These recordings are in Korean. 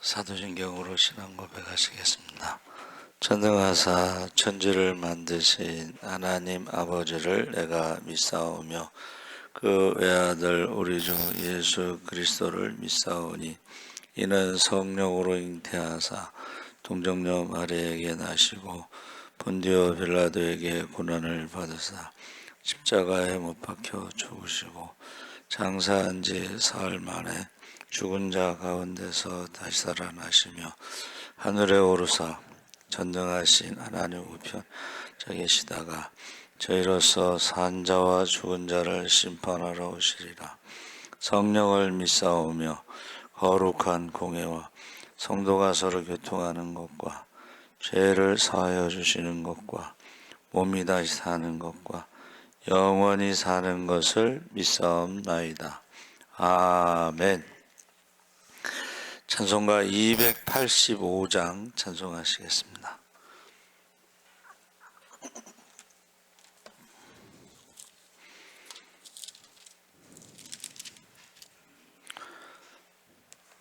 사도신경으로 신앙 고백하시겠습니다. 전능하사 천지를 만드신 하나님 아버지를 내가 믿사오며 그 외아들 우리 주 예수 그리스도를 믿사오니 이는 성령으로 잉태하사 동정녀 마리아에게 나시고 본디오 빌라도에게 고난을 받으사 십자가에 못 박혀 죽으시고 장사한 지 사흘 만에 죽은 자 가운데서 다시 살아나시며 하늘에 오르사 전능하신 하나님 우편 자 계시다가 저희로서 산 자와 죽은 자를 심판하러 오시리라. 성령을 믿사오며 거룩한 공회와 성도가 서로 교통하는 것과 죄를 사하여 주시는 것과 몸이 다시 사는 것과 영원히 사는 것을 믿사옵나이다. 아멘. 찬송가 285장 찬송하시겠습니다.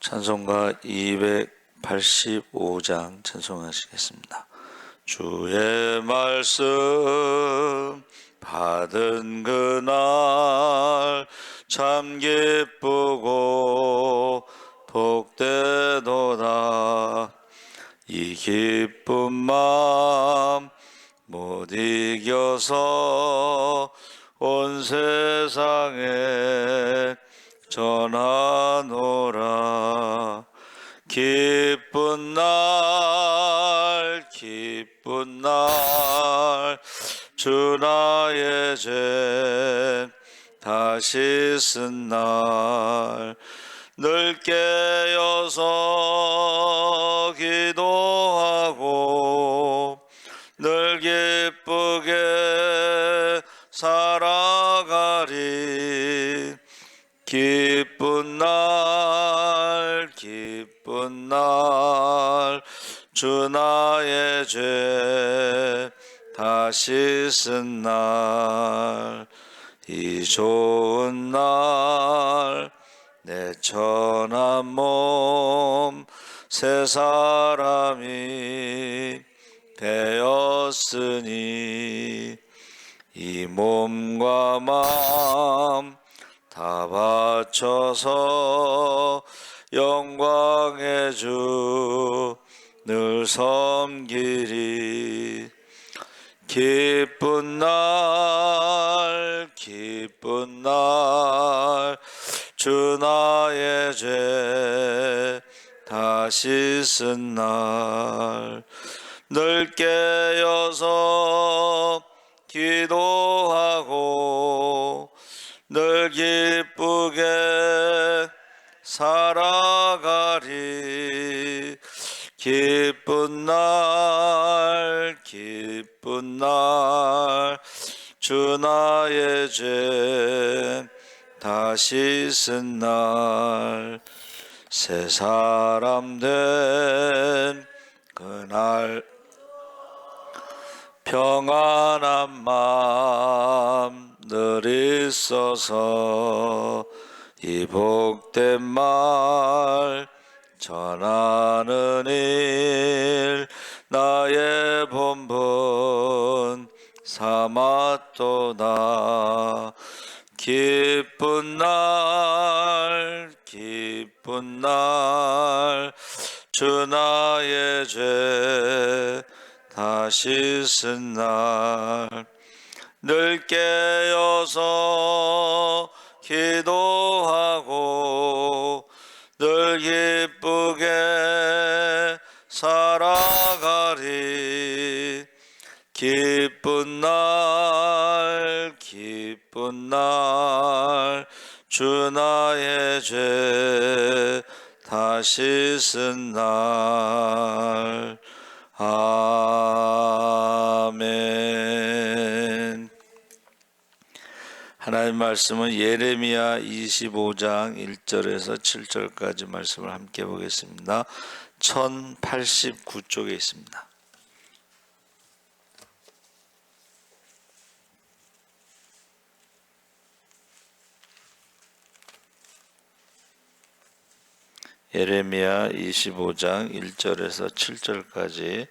찬송가 285장 찬송하시겠습니다. 주의 말씀 받은 그날 참 기쁘고 복되도다. 이 기쁜 마음 못 이겨서 온 세상에 전하노라. 기쁜 날 주 나의 죄 다시 쓴 날 늘 깨어서 기도하고 늘 기쁘게 살아가리. 기쁜 날 주 나의 죄 다시 쓴 날 이 좋은 날 내 천한 몸 새 사람이 되었으니 이 몸과 마음 다 바쳐서 영광의 주 늘 섬기리. 기쁜 날 주 나의 죄 다시 쓴 날 늘 깨어서 기도하고 늘 기쁘게 살아가리. 기쁜 날 주 나의 죄 다시 쓴 날 새 사람 된 그날 평안한 마음 늘 있어서 이 복된 말 전하는 일 나의 본분 삼았도다. 기쁜 날 주 나의 죄 다시 쓴 날 늘 깨어서 기도하고 늘 기쁘게 살아가리. 기쁜 날 주 나의 죄 다시 쓴 날 아멘. 하나님 말씀은 예레미야 25장 1절에서 7절까지 말씀을 함께 보겠습니다. 1089쪽에 있습니다. 예레미야 25장 1절에서 7절까지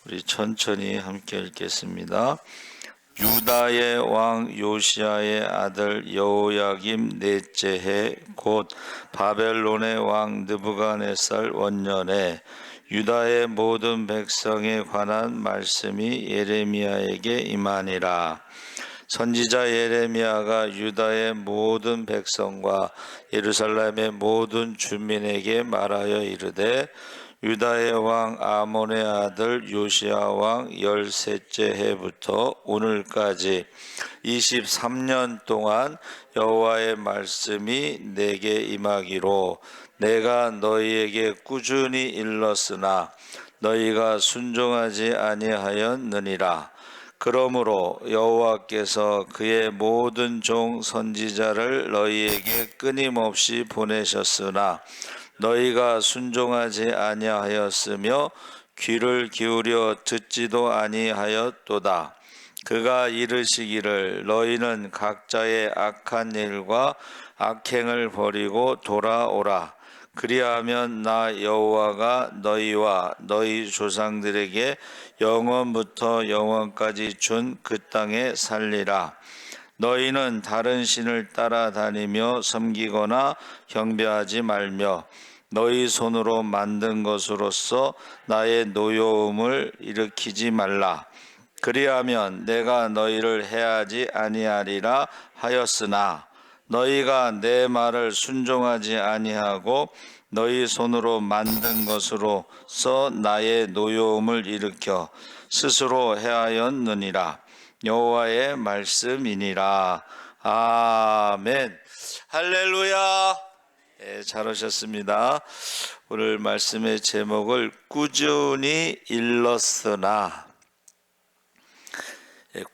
우리 천천히 함께 읽겠습니다. 유다의 왕 요시야의 아들 여호야김 넷째 해 곧 바벨론의 왕 느부갓네살 원년에 유다의 모든 백성에 관한 말씀이 예레미야에게 임하니라. 선지자 예레미야가 유다의 모든 백성과 예루살렘의 모든 주민에게 말하여 이르되 유다의 왕 아몬의 아들 요시야 왕 13째 해부터 오늘까지 23년 동안 여호와의 말씀이 내게 임하기로 내가 너희에게 꾸준히 일렀으나 너희가 순종하지 아니하였느니라. 그러므로 여호와께서 그의 모든 종 선지자를 너희에게 끊임없이 보내셨으나 너희가 순종하지 아니하였으며 귀를 기울여 듣지도 아니하였도다. 그가 이르시기를 너희는 각자의 악한 일과 악행을 버리고 돌아오라. 그리하면 나 여호와가 너희와 너희 조상들에게 영원부터 영원까지 준 그 땅에 살리라. 너희는 다른 신을 따라다니며 섬기거나 경배하지 말며 너희 손으로 만든 것으로서 나의 노여움을 일으키지 말라. 그리하면 내가 너희를 해하지 아니하리라 하였으나 너희가 내 말을 순종하지 아니하고 너희 손으로 만든 것으로서 나의 노여움을 일으켜 스스로 해하였느니라. 여호와의 말씀이니라. 아멘. 할렐루야. 잘 오셨습니다. 오늘 말씀의 제목을 꾸준히 일렀으나,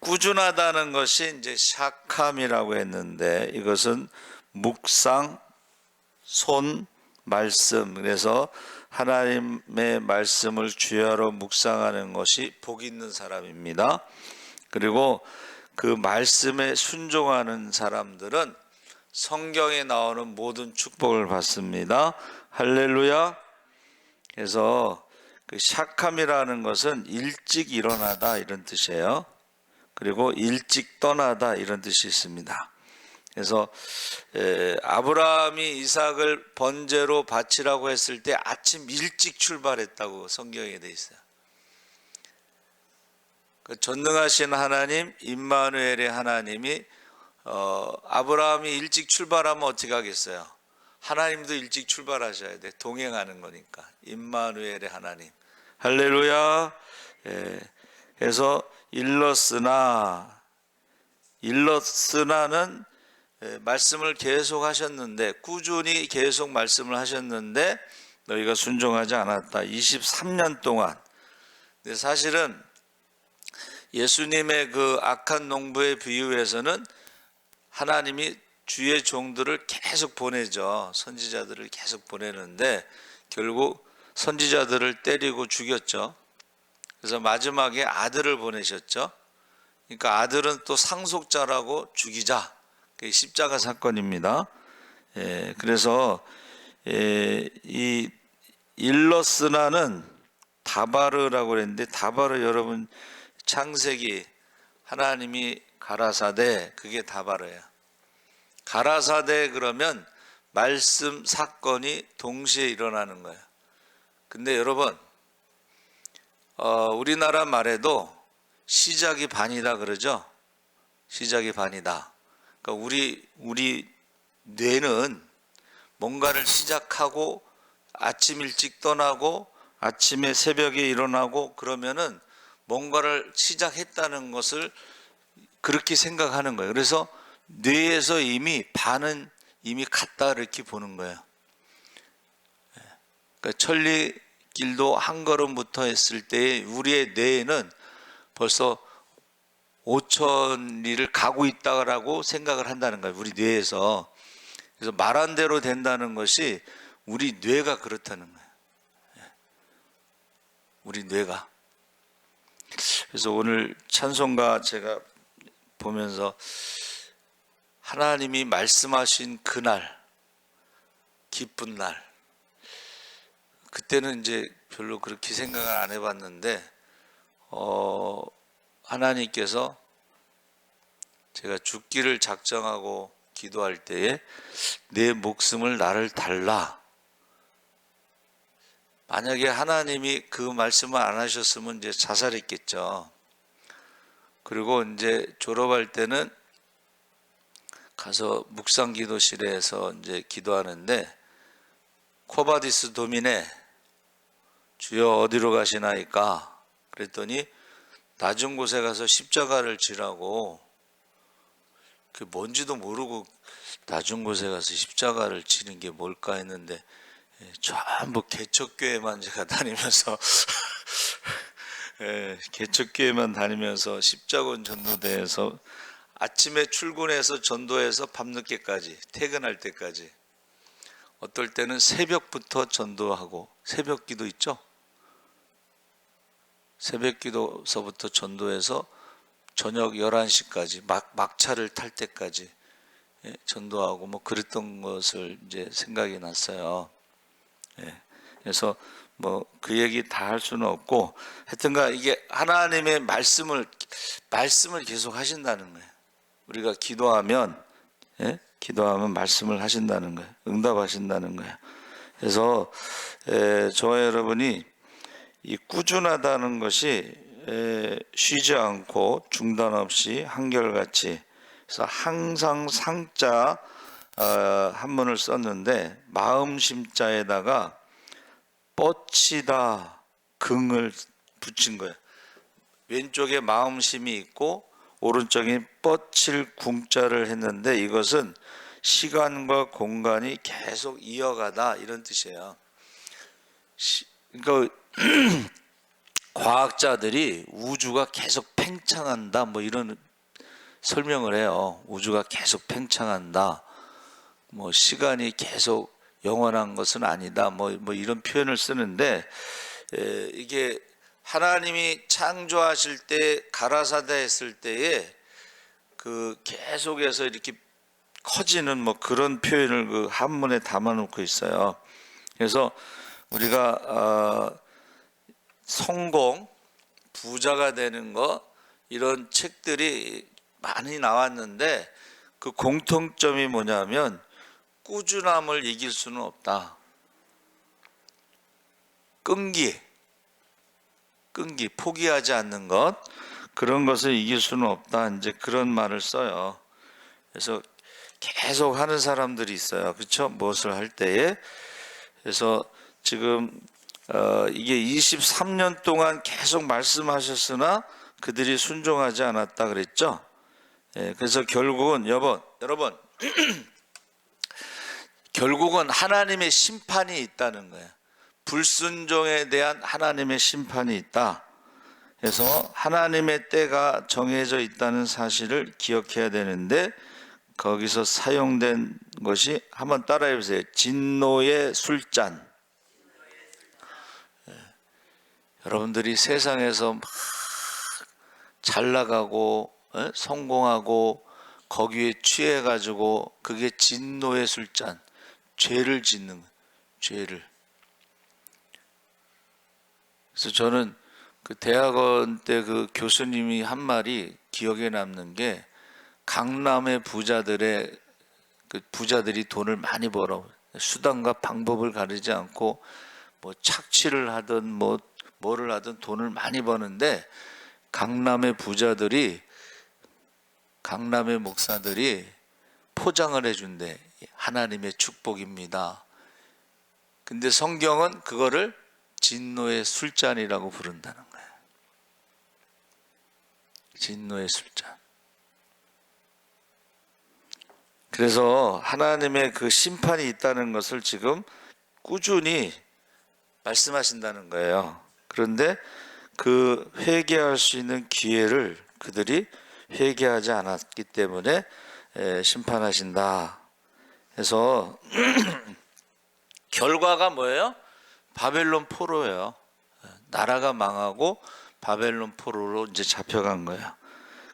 꾸준하다는 것이 이제 샥함이라고 했는데 이것은 묵상, 손, 말씀, 그래서 하나님의 말씀을 주야로 묵상하는 것이 복 있는 사람입니다. 그리고 그 말씀에 순종하는 사람들은 성경에 나오는 모든 축복을 받습니다. 할렐루야. 그래서 그 샥함이라는 것은 일찍 일어나다 이런 뜻이에요. 그리고 일찍 떠나다 이런 뜻이 있습니다. 그래서 아브라함이 이삭을 번제로 바치라고 했을 때 아침 일찍 출발했다고 성경에 돼 있어요. 그 전능하신 하나님 임마누엘의 하나님이 아브라함이 일찍 출발하면 어떻게 하겠어요? 하나님도 일찍 출발하셔야 돼. 동행하는 거니까. 임마누엘의 하나님. 할렐루야. 그래서 일렀으나는 말씀을 계속 하셨는데, 꾸준히 계속 말씀을 하셨는데 너희가 순종하지 않았다. 23년 동안. 근데 사실은 예수님의 그 악한 농부의 비유에서는 하나님이 주의 종들을 계속 보내죠. 선지자들을 계속 보내는데 결국 선지자들을 때리고 죽였죠. 그래서 마지막에 아들을 보내셨죠. 그러니까 아들은 또 상속자라고 죽이자. 그게 십자가 사건입니다. 그래서 이 일러스나는 다바르라고 그랬는데, 다바르 여러분 창세기 하나님이 가라사대, 그게 다바르예요. 가라사대 그러면 말씀 사건이 동시에 일어나는 거예요. 근데 여러분 우리나라 말에도 시작이 반이다 그러죠. 시작이 반이다. 그러니까 우리 뇌는 뭔가를 시작하고 아침 일찍 떠나고 아침에 새벽에 일어나고 그러면은 뭔가를 시작했다는 것을 그렇게 생각하는 거예요. 그래서 뇌에서 이미 반은 이미 갔다 이렇게 보는 거예요. 그러니까 천리길도 한 걸음부터 했을 때 우리의 뇌에는 벌써 5,000리를 가고 있다라고 생각을 한다는 거예요. 우리 뇌에서. 그래서 말한 대로 된다는 것이 우리 뇌가 그렇다는 거예요. 우리 뇌가. 그래서 오늘 찬송가 제가 보면서 하나님이 말씀하신 그날, 기쁜 날, 그때는 이제 별로 그렇게 생각을 안 해봤는데 하나님께서 제가 죽기를 작정하고 기도할 때에 내 목숨을 나를 달라. 만약에 하나님이 그 말씀을 안 하셨으면 이제 자살했겠죠. 그리고 이제 졸업할 때는 가서 묵상 기도실에서 이제 기도하는데 코바디스 도미네 주여 어디로 가시나이까 그랬더니 낮은 곳에 가서 십자가를 지라고 그 뭔지도 모르고 낮은 곳에 가서 십자가를 지는 게 뭘까 했는데 전부 개척교회만 제가 다니면서 개척교회만 다니면서 십자군 전도대에서 아침에 출근해서 전도해서 밤늦게까지 퇴근할 때까지 어떨 때는 새벽부터 전도하고 새벽 기도 있죠? 새벽 기도서부터 전도해서 저녁 11시까지 막차를 탈 때까지 전도하고 뭐 그랬던 것을 이제 생각이 났어요. 그래서 뭐 그 얘기 다 할 수는 없고 하여튼가 이게 하나님의 말씀을 계속 하신다는 거예요. 우리가 기도하면 기도하면 말씀을 하신다는 거예요. 응답하신다는 거예요. 그래서 저와 여러분이 이 꾸준하다는 것이 쉬지 않고 중단 없이 한결같이 그래서 항상 상자 한문을 썼는데 마음심자에다가 뻗치다 긍을 붙인 거예요. 왼쪽에 마음심이 있고 오른쪽에 뻗칠 궁자를 했는데 이것은 시간과 공간이 계속 이어가다 이런 뜻이에요. 그러니까 과학자들이 우주가 계속 팽창한다 뭐 이런 설명을 해요. 우주가 계속 팽창한다. 뭐 시간이 계속 영원한 것은 아니다. 뭐 이런 표현을 쓰는데 이게 하나님이 창조하실 때 가라사대 했을 때에 그 계속해서 이렇게 커지는 뭐 그런 표현을 그 한문에 담아놓고 있어요. 그래서 우리가 성공, 부자가 되는 거 이런 책들이 많이 나왔는데 그 공통점이 뭐냐면 꾸준함을 이길 수는 없다. 끈기, 포기하지 않는 것 그런 것을 이길 수는 없다. 이제 그런 말을 써요. 그래서 계속 하는 사람들이 있어요. 그렇죠? 무엇을 할 때에. 그래서 지금 이게 23년 동안 계속 말씀하셨으나 그들이 순종하지 않았다 그랬죠. 그래서 결국은 여러분 결국은 하나님의 심판이 있다는 거예요. 불순종에 대한 하나님의 심판이 있다. 그래서 하나님의 때가 정해져 있다는 사실을 기억해야 되는데 거기서 사용된 것이 한번 따라해 보세요. 진노의 술잔. 여러분들이 세상에서 막 잘 나가고 성공하고 거기에 취해가지고 그게 진노의 술잔. 죄를 짓는 거예요. 죄를. 그래서 저는 그 대학원 때 그 교수님이 한 말이 기억에 남는 게 강남의 부자들이 돈을 많이 벌어. 수단과 방법을 가리지 않고 뭐 착취를 하든 뭐를 하든 돈을 많이 버는데 강남의 목사들이 포장을 해준대. 하나님의 축복입니다. 근데 성경은 그거를 진노의 술잔이라고 부른다는 거예요. 진노의 술잔. 그래서 하나님의 그 심판이 있다는 것을 지금 꾸준히 말씀하신다는 거예요. 그런데 그 회개할 수 있는 기회를 그들이 회개하지 않았기 때문에 심판하신다. 그래서 결과가 뭐예요? 바벨론 포로예요. 나라가 망하고 바벨론 포로로 이제 잡혀간 거예요.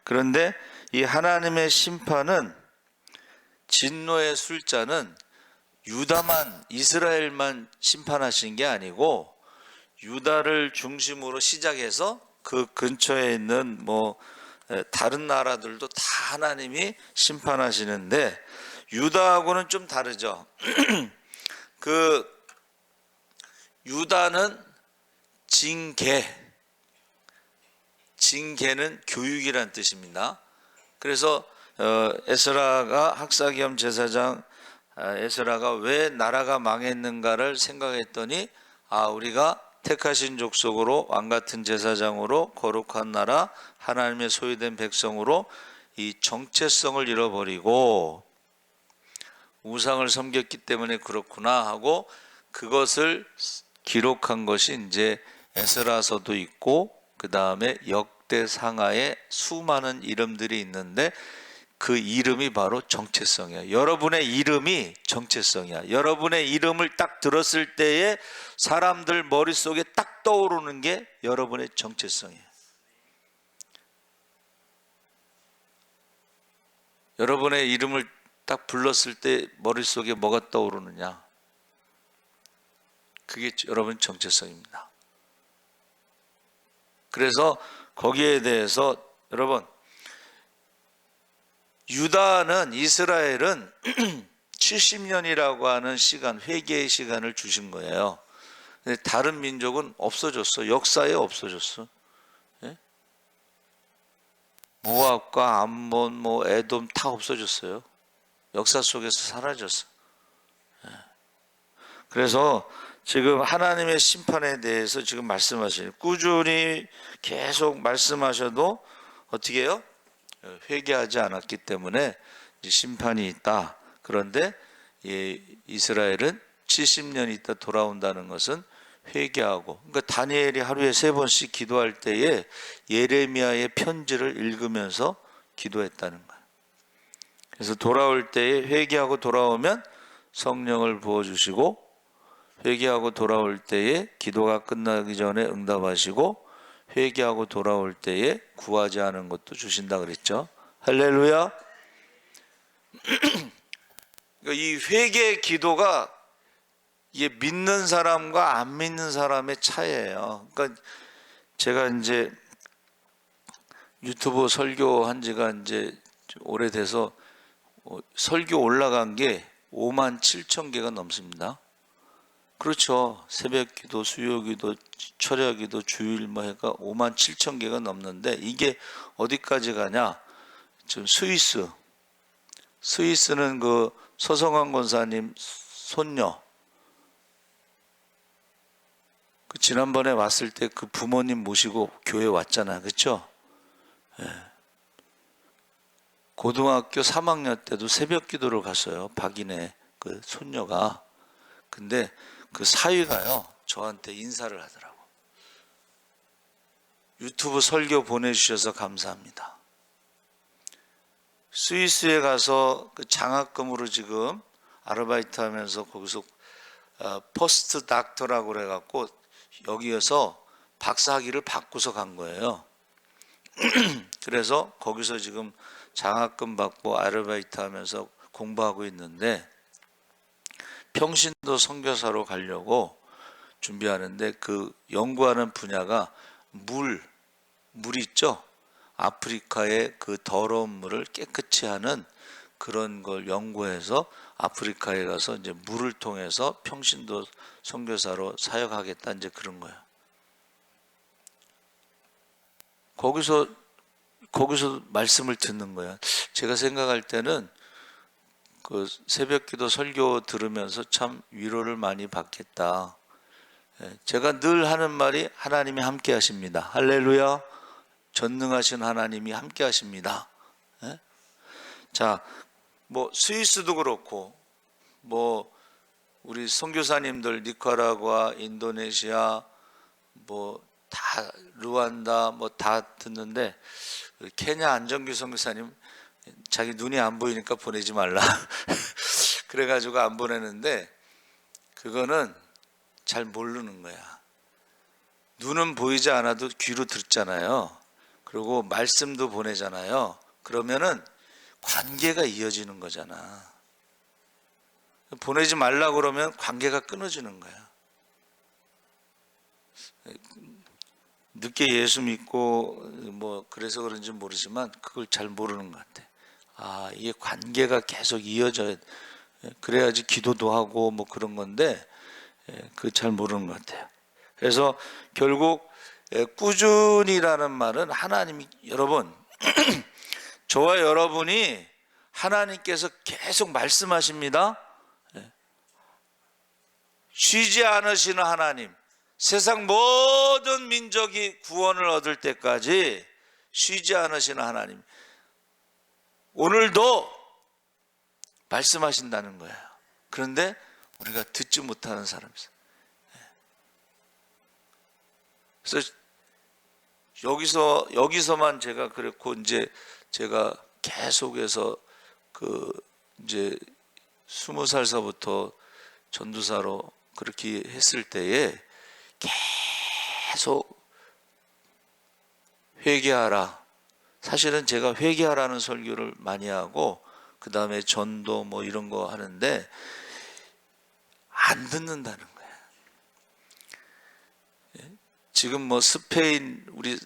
그런데 이 하나님의 심판은 진노의 술잔은 유다만 이스라엘만 심판하신 게 아니고 유다를 중심으로 시작해서 그 근처에 있는 뭐 다른 나라들도 다 하나님이 심판하시는데 유다하고는 좀 다르죠. 그 유다는 징계는 교육이란 뜻입니다. 그래서 에스라가 학사기엄 제사장 에스라가 왜 나라가 망했는가를 생각했더니 우리가 택하신 족속으로 왕같은 제사장으로 거룩한 나라 하나님의 소유된 백성으로 이 정체성을 잃어버리고 우상을 섬겼기 때문에 그렇구나 하고 그것을 기록한 것이 이제 에스라서도 있고 그 다음에 역대상하에 수많은 이름들이 있는데 그 이름이 바로 정체성이야. 여러분의 이름이 정체성이야. 여러분의 이름을 딱 들었을 때에 사람들 머릿속에 딱 떠오르는 게 여러분의 정체성이에요. 여러분의 이름을 딱 불렀을 때 머릿속에 뭐가 떠오르느냐? 그게 여러분 정체성입니다. 그래서 거기에 대해서 여러분 유다는 이스라엘은 70년이라고 하는 시간, 회개의 시간을 주신 거예요. 근데 다른 민족은 없어졌어. 역사에 없어졌어. 예? 모압과 암몬, 뭐 에돔 다 없어졌어요. 역사 속에서 사라졌어. 예. 그래서 지금 하나님의 심판에 대해서 지금 말씀하시는 꾸준히 계속 말씀하셔도 어떻게 해요? 회개하지 않았기 때문에 심판이 있다. 그런데 이스라엘은 70년 있다 돌아온다는 것은 회개하고, 그러니까 다니엘이 하루에 3번씩 기도할 때에 예레미야의 편지를 읽으면서 기도했다는 거예요. 그래서 돌아올 때에 회개하고 돌아오면 성령을 부어주시고, 회개하고 돌아올 때에 기도가 끝나기 전에 응답하시고, 회개하고 돌아올 때에 구하지 않은 것도 주신다 그랬죠. 할렐루야. 이 회개 기도가 이게 믿는 사람과 안 믿는 사람의 차이예요. 그러니까 제가 이제 유튜브 설교한 지가 이제 오래돼서 설교 올라간 게 57,000개가 넘습니다. 그렇죠. 새벽기도, 수요기도, 철야기도, 주일 뭐 해가 57,000개가 넘는데 이게 어디까지 가냐? 지금 스위스는 그 서성환 권사님 손녀. 그 지난번에 왔을 때 그 부모님 모시고 교회 왔잖아. 그렇죠? 예. 고등학교 3학년 때도 새벽기도를 갔어요. 박인혜 그 손녀가. 근데 그 사위가요 저한테 인사를 하더라고. 유튜브 설교 보내주셔서 감사합니다. 스위스에 가서 그 장학금으로 지금 아르바이트 하면서 거기서 포스트 닥터라고 그래갖고 여기에서 박사학위를 받고서 간 거예요. 그래서 거기서 지금 장학금 받고 아르바이트 하면서 공부하고 있는데 평신도 선교사로 가려고 준비하는데 그 연구하는 분야가 물 있죠? 아프리카의 그 더러운 물을 깨끗이 하는 그런 걸 연구해서 아프리카에 가서 이제 물을 통해서 평신도 선교사로 사역하겠다 이제 그런 거예요. 거기서 말씀을 듣는 거예요. 제가 생각할 때는 그 새벽기도 설교 들으면서 참 위로를 많이 받겠다. 제가 늘 하는 말이 하나님이 함께 하십니다. 할렐루야. 전능하신 하나님이 함께 하십니다. 자, 뭐 스위스도 그렇고 뭐 우리 선교사님들 니카라과, 인도네시아, 뭐 다 루안다 뭐 다 듣는데 케냐 안정규 선교사님 자기 눈이 안 보이니까 보내지 말라. 그래가지고 안 보내는데 그거는 잘 모르는 거야. 눈은 보이지 않아도 귀로 듣잖아요. 그리고 말씀도 보내잖아요. 그러면은 관계가 이어지는 거잖아. 보내지 말라 그러면 관계가 끊어지는 거야. 늦게 예수 믿고 뭐 그래서 그런지 모르지만 그걸 잘 모르는 것 같아. 아, 이게 관계가 계속 이어져야 그래야지 기도도 하고 뭐 그런 건데 그 잘 모르는 것 같아요. 그래서 결국 꾸준히라는 말은 하나님이 여러분 저와 여러분이 하나님께서 계속 말씀하십니다. 쉬지 않으시는 하나님, 세상 모든 민족이 구원을 얻을 때까지 쉬지 않으시는 하나님, 오늘도 말씀하신다는 거예요. 그런데 우리가 듣지 못하는 사람이 있어요. 그래서 여기서만 제가 그랬고, 이제 제가 계속해서 이제 20살서부터 전도사로 그렇게 했을 때에 계속 회개하라. 사실은 제가 회개하라는 설교를 많이 하고 그 다음에 전도 뭐 이런 거 하는데 안 듣는다는 거예요. 지금 뭐 스페인 우리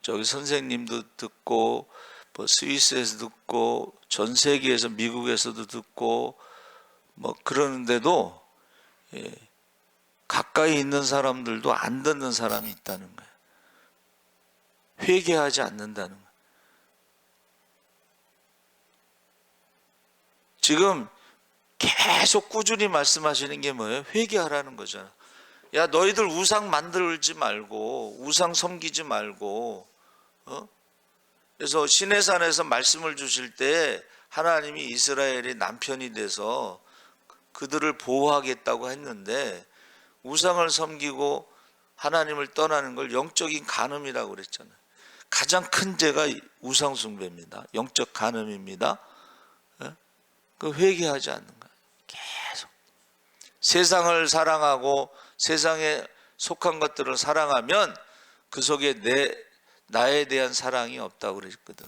저기 선생님도 듣고 뭐 스위스에서 듣고 전 세계에서 미국에서도 듣고 뭐 그러는데도 가까이 있는 사람들도 안 듣는 사람이 있다는 거예요. 회개하지 않는다는 거예요. 지금 계속 꾸준히 말씀하시는 게 뭐예요? 회개하라는 거잖아. 야, 너희들 우상 만들지 말고 우상 섬기지 말고 그래서 시내산에서 말씀을 주실 때 하나님이 이스라엘의 남편이 돼서 그들을 보호하겠다고 했는데 우상을 섬기고 하나님을 떠나는 걸 영적인 간음이라고 그랬잖아요. 가장 큰 죄가 우상 숭배입니다. 영적 간음입니다. 그 회개하지 않는 거예요. 계속 세상을 사랑하고 세상에 속한 것들을 사랑하면 그 속에 나에 대한 사랑이 없다고 그랬거든.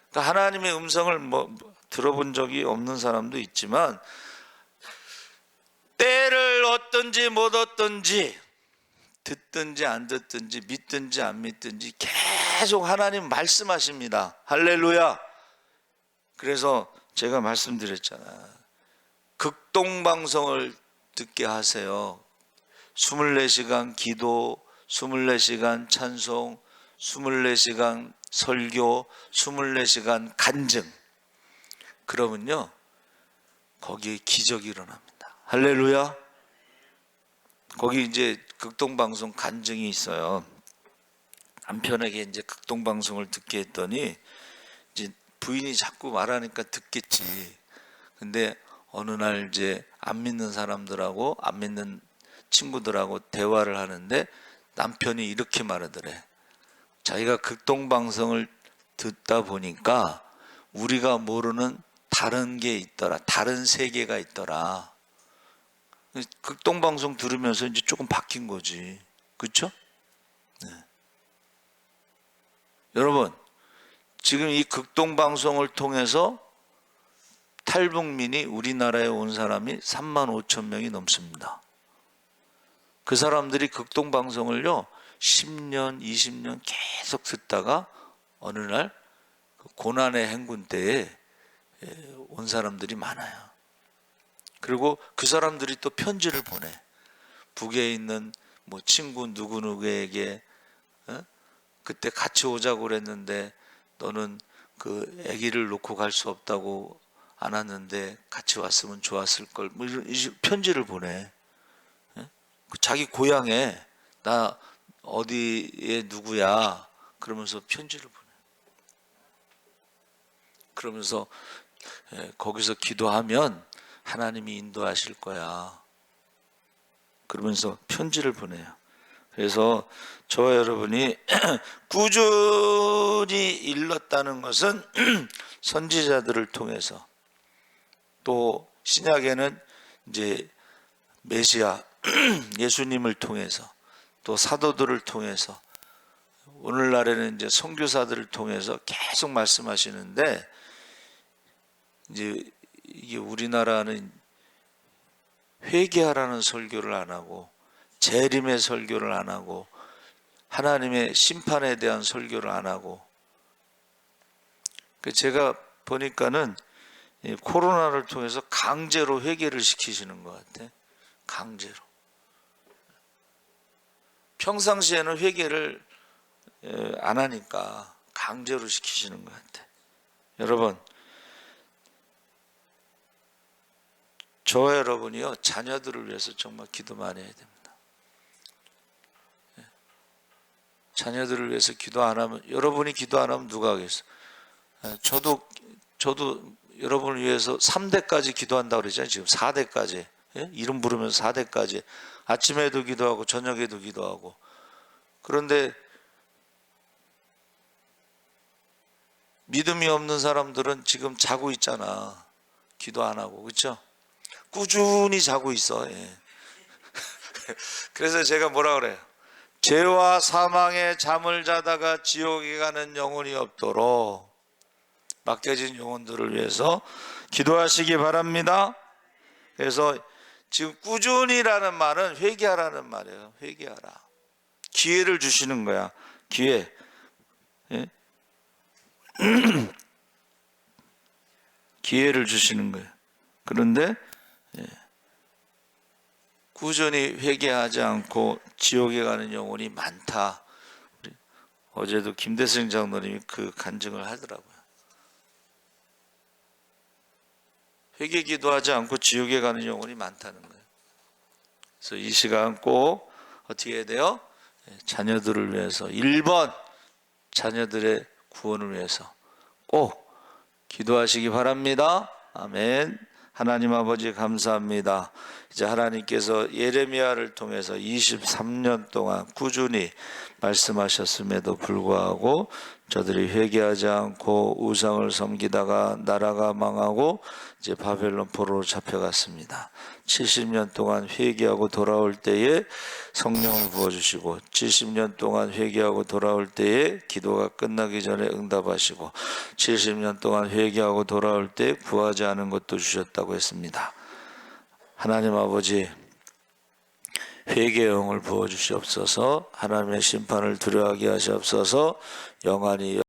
그러니까 하나님의 음성을 뭐 들어본 적이 없는 사람도 있지만 때를 얻든지 못 얻든지 듣든지 안 듣든지 믿든지 안 믿든지 계속 하나님 말씀하십니다. 할렐루야. 그래서 제가 말씀드렸잖아. 극동방송을 듣게 하세요. 24시간 기도, 24시간 찬송, 24시간 설교, 24시간 간증. 그러면요 거기에 기적이 일어납니다. 할렐루야. 거기 이제 극동방송 간증이 있어요. 남편에게 이제 극동방송을 듣게 했더니 이제 부인이 자꾸 말하니까 듣겠지. 근데 어느 날 이제 안 믿는 사람들하고 안 믿는 친구들하고 대화를 하는데 남편이 이렇게 말하더래. 자기가 극동방송을 듣다 보니까 우리가 모르는 다른 게 있더라. 다른 세계가 있더라. 극동방송 들으면서 이제 조금 바뀐 거지. 그렇죠? 네. 여러분, 지금 이 극동방송을 통해서 탈북민이 우리나라에 온 사람이 35,000명이 넘습니다. 그 사람들이 극동방송을요 10년, 20년 계속 듣다가 어느 날 고난의 행군 때에 온 사람들이 많아요. 그리고 그 사람들이 또 편지를 보내. 북에 있는 뭐 친구 누구누구에게 그때 같이 오자고 그랬는데 너는 그 아기를 놓고 갈 수 없다고 안 왔는데 같이 왔으면 좋았을 걸. 뭐 이런 편지를 보내. 자기 고향에 나 어디에 누구야 그러면서 편지를 보내. 그러면서 거기서 기도하면 하나님이 인도하실 거야. 그러면서 편지를 보내요. 그래서 저와 여러분이 꾸준히 일렀다는 것은 선지자들을 통해서 또 신약에는 이제 메시아 예수님을 통해서 또 사도들을 통해서 오늘날에는 이제 선교사들을 통해서 계속 말씀하시는데 이제 이게 우리나라는 회개하라는 설교를 안 하고 재림의 설교를 안 하고 하나님의 심판에 대한 설교를 안 하고, 제가 보니까는 코로나를 통해서 강제로 회개를 시키시는 것 같아. 강제로. 평상시에는 회개를 안 하니까 강제로 시키시는 것 같아. 여러분, 저와 여러분이요, 자녀들을 위해서 정말 기도 많이 해야 됩니다. 자녀들을 위해서 기도 안 하면, 여러분이 기도 안 하면 누가 하겠어? 저도 여러분을 위해서 3대까지 기도한다고 그러잖아요. 지금 4대까지. 예? 이름 부르면서 4대까지. 아침에도 기도하고 저녁에도 기도하고. 그런데 믿음이 없는 사람들은 지금 자고 있잖아. 기도 안 하고. 그렇죠? 꾸준히 자고 있어. 예. 그래서 제가 뭐라 그래요? 죄와 사망의 잠을 자다가 지옥에 가는 영혼이 없도록 맡겨진 영혼들을 위해서 기도하시기 바랍니다. 그래서 지금 꾸준히라는 말은 회개하라는 말이에요. 회개하라. 기회를 주시는 거야. 기회. 예? 기회를 주시는 거예요. 그런데 꾸준히 회개하지 않고 지옥에 가는 영혼이 많다. 어제도 김대승 장로님이 그 간증을 하더라고요. 회개 기도하지 않고 지옥에 가는 영혼이 많다는 거예요. 그래서 이 시간 꼭 어떻게 해야 돼요? 자녀들을 위해서 1번 자녀들의 구원을 위해서 꼭 기도하시기 바랍니다. 아멘. 하나님 아버지 감사합니다. 이제 하나님께서 예레미야를 통해서 23년 동안 꾸준히 말씀하셨음에도 불구하고 저들이 회개하지 않고 우상을 섬기다가 나라가 망하고 이제 바벨론 포로로 잡혀갔습니다. 70년 동안 회개하고 돌아올 때에 성령을 부어주시고 70년 동안 회개하고 돌아올 때에 기도가 끝나기 전에 응답하시고 70년 동안 회개하고 돌아올 때 구하지 않은 것도 주셨다고 했습니다. 하나님 아버지, 회개의 영을 부어주시옵소서. 하나님의 심판을 두려워하게 하시옵소서. 영원히